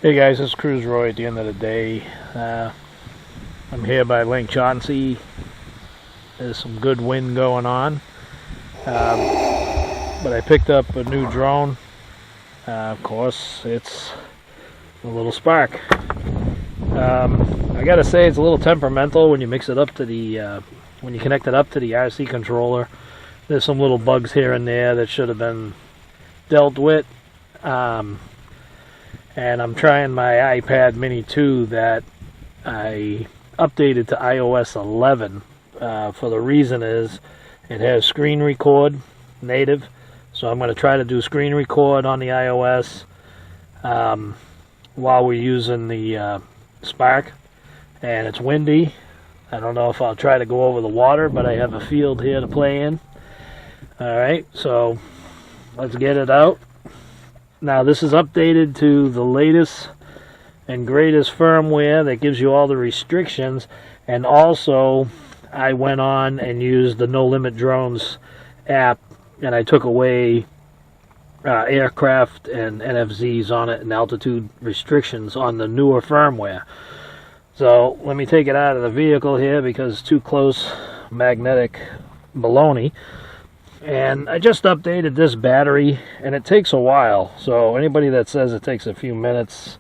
Hey guys, it's Cruise Roy at the end of the day. I'm here by Lake Chauncey. There's some good wind going on. But I picked up a new drone. Of course, it's a little Spark. I gotta say it's a little temperamental when you mix it up to the, when you connect it up to the RC controller. There's some little bugs here and there that should have been dealt with. And I'm trying my iPad mini 2 that I updated to iOS 11. For the reason is it has screen record native, so I'm going to try to do screen record on the iOS while we're using the Spark. And it's windy. I don't know if I'll try to go over the water, but I have a field here to play in. Alright, so let's get it out. Now this is updated to the latest and greatest firmware that gives you all the restrictions, and also I went on and used the No Limit Drones app and I took away aircraft and NFZs on it and altitude restrictions on the newer firmware. So let me take it out of the vehicle here because it's too close magnetic baloney. And I just updated this battery, and it takes a while. So anybody that says it takes a few minutes,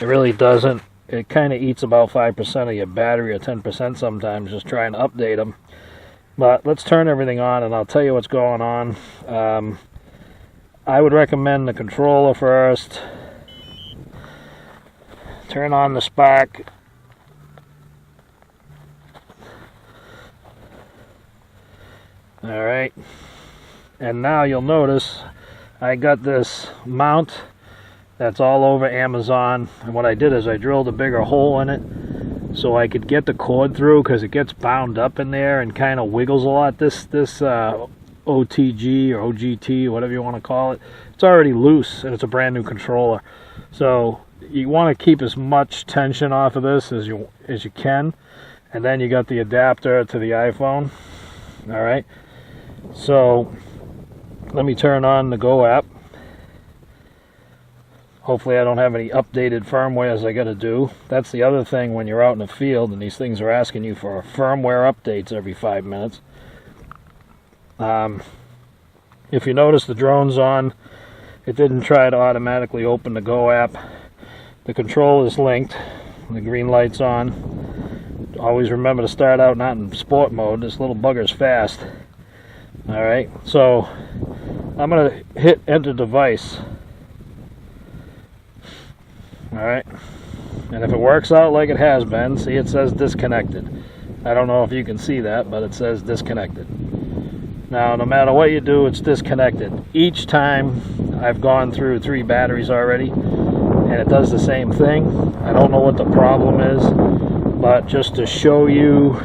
it really doesn't. It kind of eats about 5% of your battery, or 10% sometimes, just trying to update them. But let's turn everything on, and I'll tell you what's going on. I would recommend the controller first. Turn on the Spark. Alright. And now you'll notice I got this mount that's all over Amazon, and what I did is I drilled a bigger hole in it so I could get the cord through, because it gets bound up in there and kind of wiggles a lot. This OTG or OGT, whatever you want to call it, it's already loose and it's a brand new controller. So you want to keep as much tension off of this as you can, and then you got the adapter to the iPhone. Alright, so let me turn on the Go app. Hopefully I don't have any updated firmware as I got to do. That's the other thing when you're out in the field and these things are asking you for firmware updates every 5 minutes. If you notice the drone's on, it didn't try to automatically open the Go app. The control is linked. The green light's on. Always remember to start out not in sport mode. This little bugger's fast. Alright, so I'm going to hit enter device. Alright, and if it works out like it has been, see, it says disconnected. I don't know if you can see that, but it says disconnected. Now, no matter what you do, it's disconnected. Each time I've gone through 3 batteries already, and it does the same thing. I don't know what the problem is, but just to show you,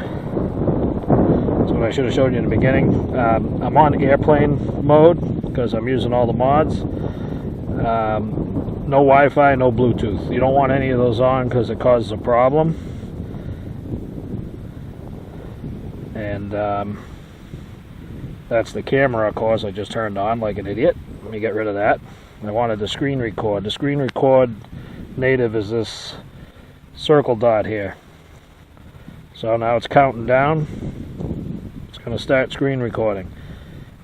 that's what I should have showed you in the beginning. I'm on airplane mode because I'm using all the mods. No Wi-Fi, no Bluetooth. You don't want any of those on because it causes a problem. And that's the camera, of course, I just turned on like an idiot. Let me get rid of that. I wanted the screen record. The screen record native is this circle dot here. So now it's counting down. It's going to start screen recording.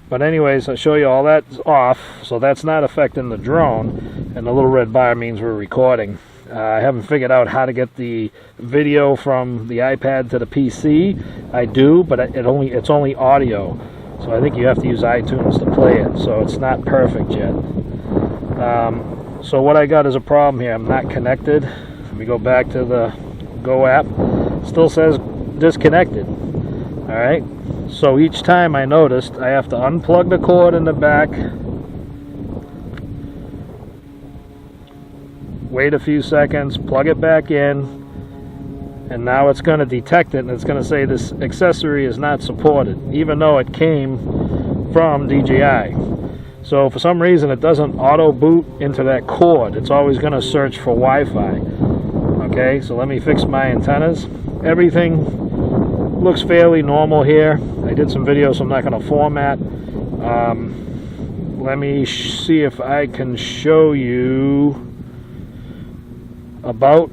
But anyways, I'll show you all that's off, so that's not affecting the drone, and the little red bar means we're recording. I haven't figured out how to get the video from the iPad to the PC. I do, but it's only audio, so I think you have to use iTunes to play it, so it's not perfect yet. So what I got is a problem here. I'm not connected. Let me go back to the Go app. Still says disconnected. Alright, so each time I noticed I have to unplug the cord in the back, wait a few seconds, plug it back in, and now it's going to detect it and it's going to say this accessory is not supported, even though it came from DJI. So for some reason it doesn't auto boot into that cord. It's always going to search for Wi-Fi. Okay, so let me fix my antennas. Everything looks fairly normal here. I did some videos, so I'm not going to format. Let me see if I can show you about,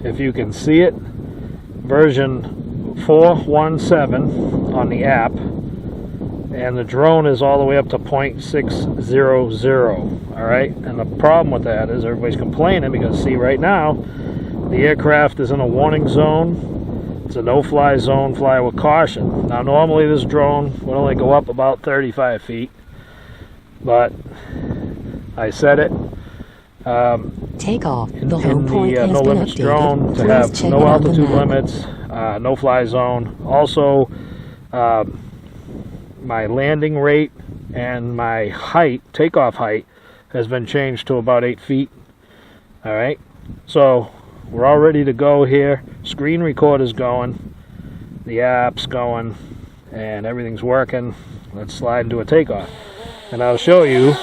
if you can see it, version 417 on the app, and the drone is all the way up to 0.600. All right, and the problem with that is everybody's complaining because, see, right now the aircraft is in a warning zone. It's a no-fly zone, fly with caution. Now normally this drone would only go up about 35 feet, but I set it takeoff. in the no limits drone to have no altitude limits, no fly zone. Also, my landing rate and my height, takeoff height, has been changed to about 8 feet. All right, so we're all ready to go here. Screen recorder's going, the app's going, and everything's working. Let's slide into a takeoff, and I'll show you.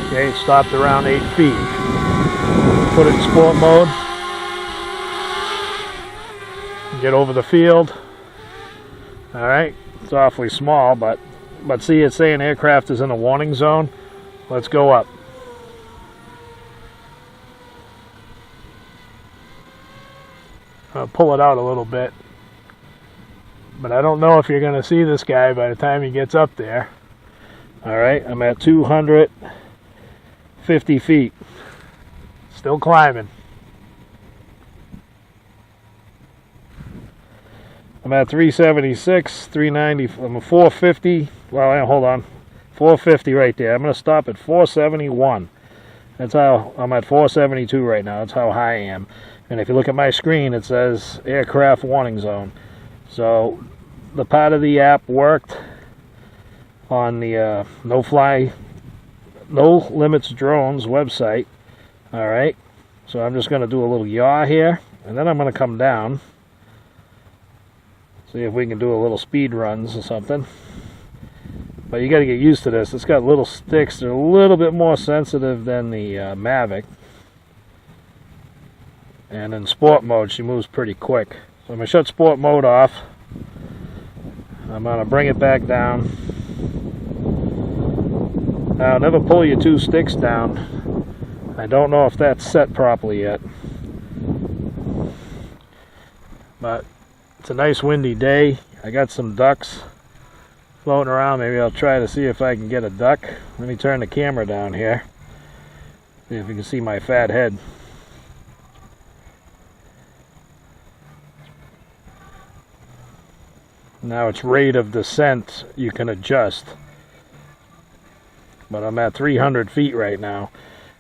Okay, it stopped around 8 feet. Put it in sport mode. Get over the field. All right, it's awfully small, but see, it's saying aircraft is in a warning zone. Let's go up. I'll pull it out a little bit, but I don't know if you're going to see this guy by the time he gets up there. All right, I'm at 250 feet, still climbing. I'm at 376, 390, I'm at 450. Well, hold on, 450 right there. I'm going to stop at 471. That's how I'm at 472 right now. That's how high I am. And if you look at my screen, it says aircraft warning zone. So the part of the app worked on the no limits drones website. All right, so I'm just going to do a little yaw here, and then I'm going to come down. See if we can do a little speed runs or something. But you got to get used to this. It's got little sticks. They're a little bit more sensitive than the Mavic. And in sport mode, she moves pretty quick. So I'm going to shut sport mode off. I'm going to bring it back down. Now, never pull your two sticks down. I don't know if that's set properly yet. But it's a nice windy day. I got some ducks floating around. Maybe I'll try to see if I can get a duck. Let me turn the camera down here. See if you can see my fat head. Now its rate of descent you can adjust. But I'm at 300 feet right now.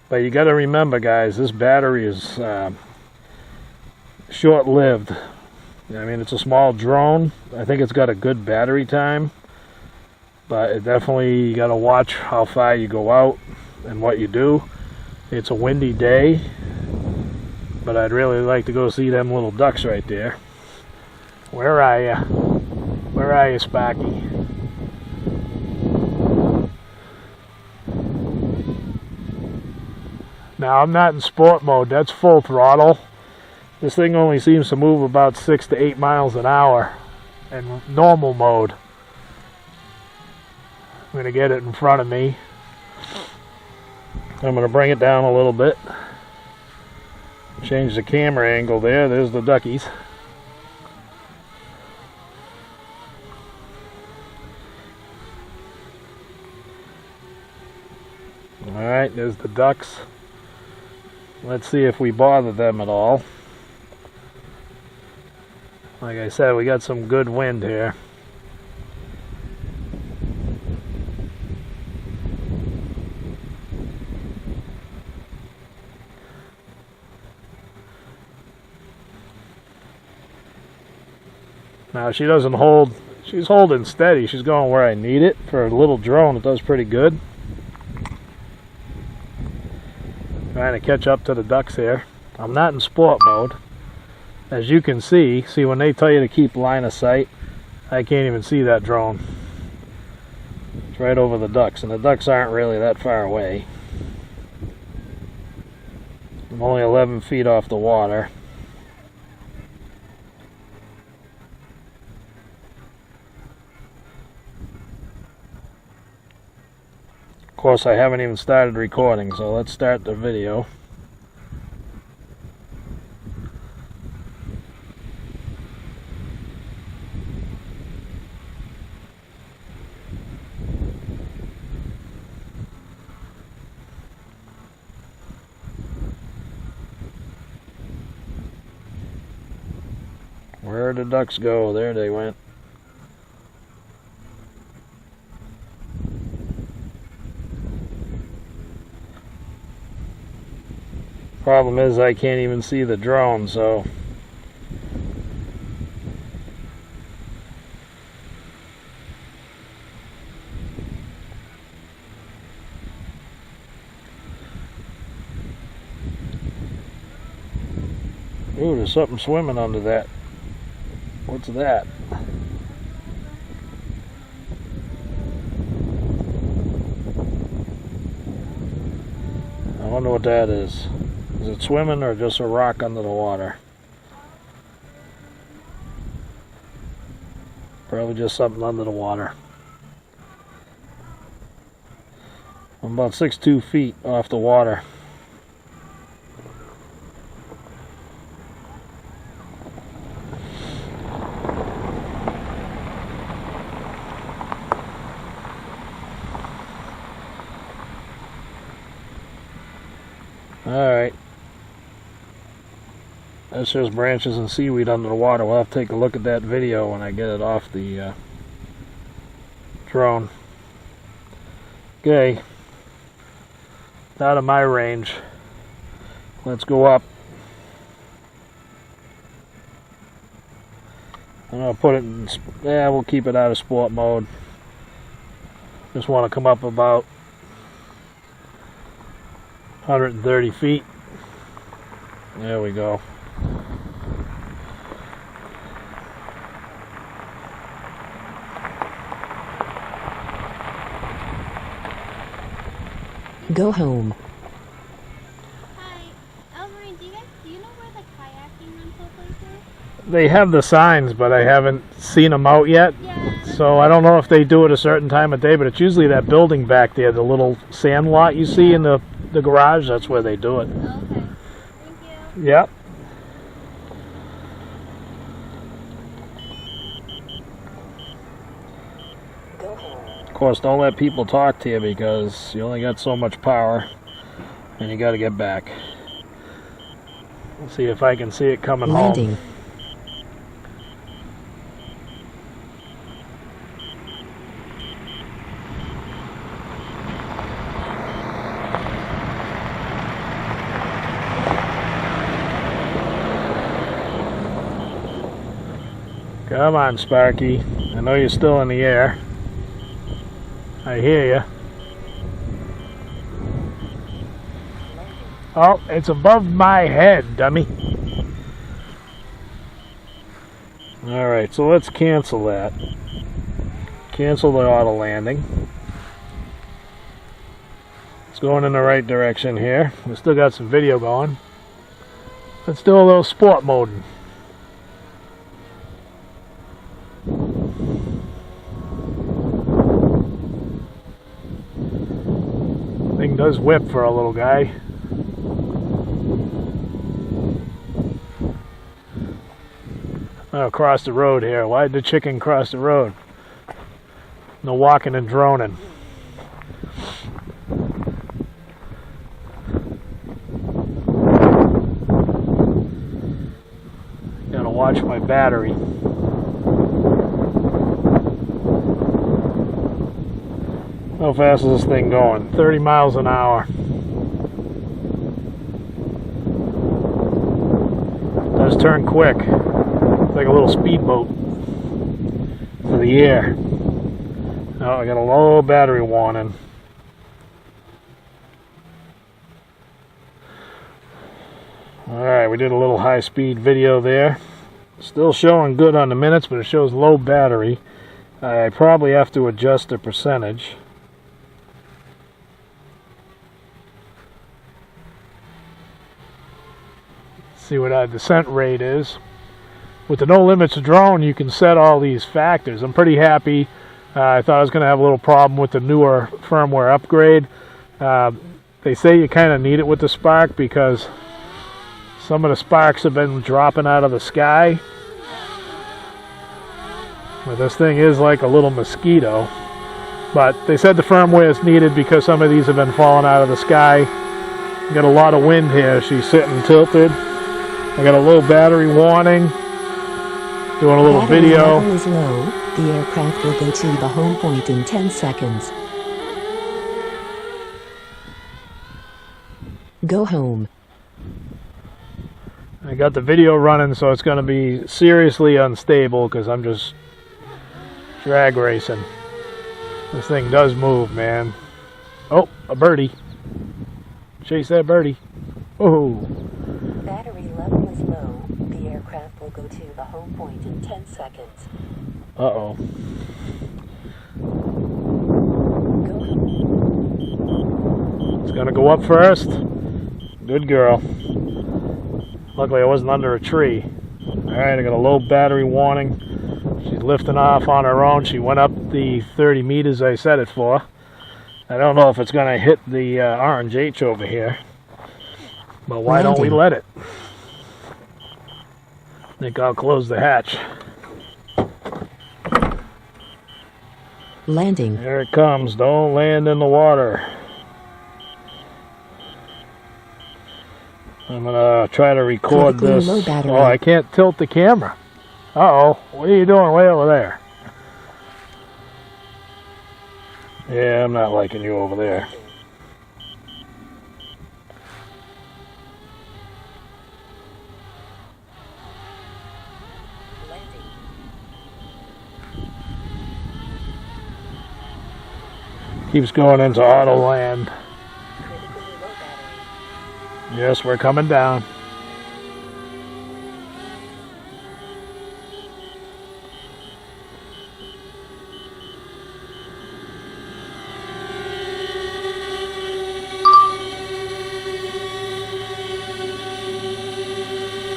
But you got to remember, guys, this battery is short-lived. I mean, it's a small drone. I think it's got a good battery time, but it definitely, you got to watch how far you go out and what you do. It's a windy day, but I'd really like to go see them little ducks right there. Where are you? Where are you, Sparky? Now, I'm not in sport mode. That's full throttle. This thing only seems to move about 6 to 8 miles an hour in normal mode. I'm going to get it in front of me. I'm going to bring it down a little bit. Change the camera angle there. There's the duckies. Alright, there's the ducks. Let's see if we bother them at all. Like I said, we got some good wind here. Now she doesn't hold, she's holding steady. She's going where I need it. For a little drone, it does pretty good. Trying to catch up to the ducks here. I'm not in sport mode. As you can see when they tell you to keep line of sight, I can't even see that drone. It's right over the ducks, and the ducks aren't really that far away. I'm only 11 feet off the water. course, I haven't even started recording, so let's start the video. Where'd the ducks go? There they went. Problem is I can't even see the drone, so ooh, there's something swimming under that. What's that? I wonder what that is. Is it swimming or just a rock under the water? Probably just something under the water. I'm about 6'2" feet off the water. Alright. That's just branches and seaweed under the water. We'll have to take a look at that video when I get it off the drone. Okay. Out of my range. Let's go up. I'm going to put it in, yeah, we'll keep it out of sport mode. Just want to come up about 130 feet. There we go. Go home. Hi, I was wondering, do you know where the kayaking rental place is? They have the signs, but I haven't seen them out yet. Yeah. So I don't know if they do it a certain time of day, but it's usually that building back there, the little sand lot you see in the garage. That's where they do it. Okay. Thank you. Yep. Of course, don't let people talk to you because you only got so much power and you got to get back. Let's see if I can see it coming Landing. home. Come on, Sparky. I know you're still in the air. I hear you. Oh, it's above my head, dummy. Alright, so let's cancel that. Cancel the auto landing. It's going in the right direction here. We still got some video going. Let's do a little sport moding. Thing does whip for a little guy. Oh, across the road here. Why did the chicken cross the road? No walking and droning. Gotta watch my battery. How fast is this thing going? 30 miles an hour. It does turn quick. It's like a little speedboat for the air. Oh, I got a low battery warning. Alright, we did a little high-speed video there. Still showing good on the minutes, but it shows low battery. I probably have to adjust the percentage. See what our descent rate is. With the no limits drone, you can set all these factors. I'm pretty happy I thought I was going to have a little problem with the newer firmware upgrade. They say you kind of need it with the Spark because some of the sparks have been dropping out of the sky. Well, this thing is like a little mosquito. But they said the firmware is needed because some of these have been falling out of the sky. Got a lot of wind here. She's sitting tilted. I got a low battery warning. Doing a little video. Battery level is low. The aircraft will go to the home point in 10 seconds. Go home. I got the video running, so it's going to be seriously unstable because I'm just drag racing. This thing does move, man. Oh, a birdie. Chase that birdie. Oh. Battery level is low. The aircraft will go to the home point in 10 seconds. Uh-oh. Go. It's going to go up first. Good girl. Luckily I wasn't under a tree. Alright, I got a low battery warning. She's lifting off on her own. She went up the 30 meters I set it for. I don't know if it's going to hit the orange H over here. But why don't we let it? I think I'll close the hatch. Landing. There it comes. Don't land in the water. I'm going to try to record Critically this. low battery. Oh, I can't tilt the camera. Uh-oh. What are you doing way over there? Yeah, I'm not liking you over there. Landing. Keeps going into auto land. Critically low battery. Yes, we're coming down.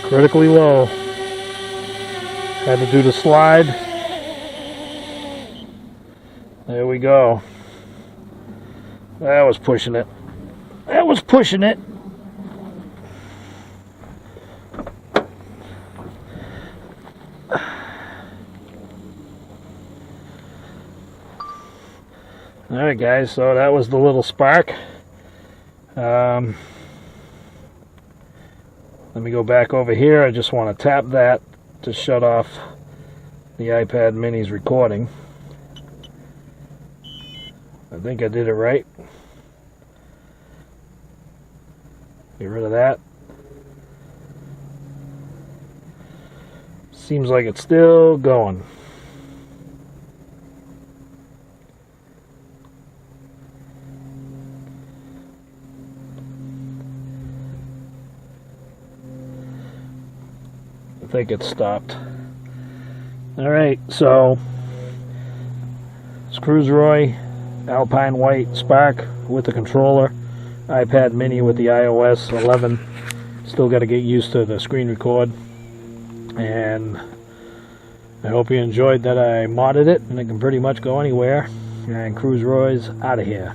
Critically low. Had to do the slide. There we go. That was pushing it. That was pushing it. Alright guys, so that was the little Spark. Let me go back over here. I just want to tap that to shut off the iPad mini's recording. I think I did it right. Get rid of that. Seems like it's still going. I think it stopped. Alright, so it's Cruiseroy Alpine White Spark with the controller, iPad mini with the iOS 11. Still got to get used to the screen record. And I hope you enjoyed that I modded it, and it can pretty much go anywhere. And Cruiseroy's out of here.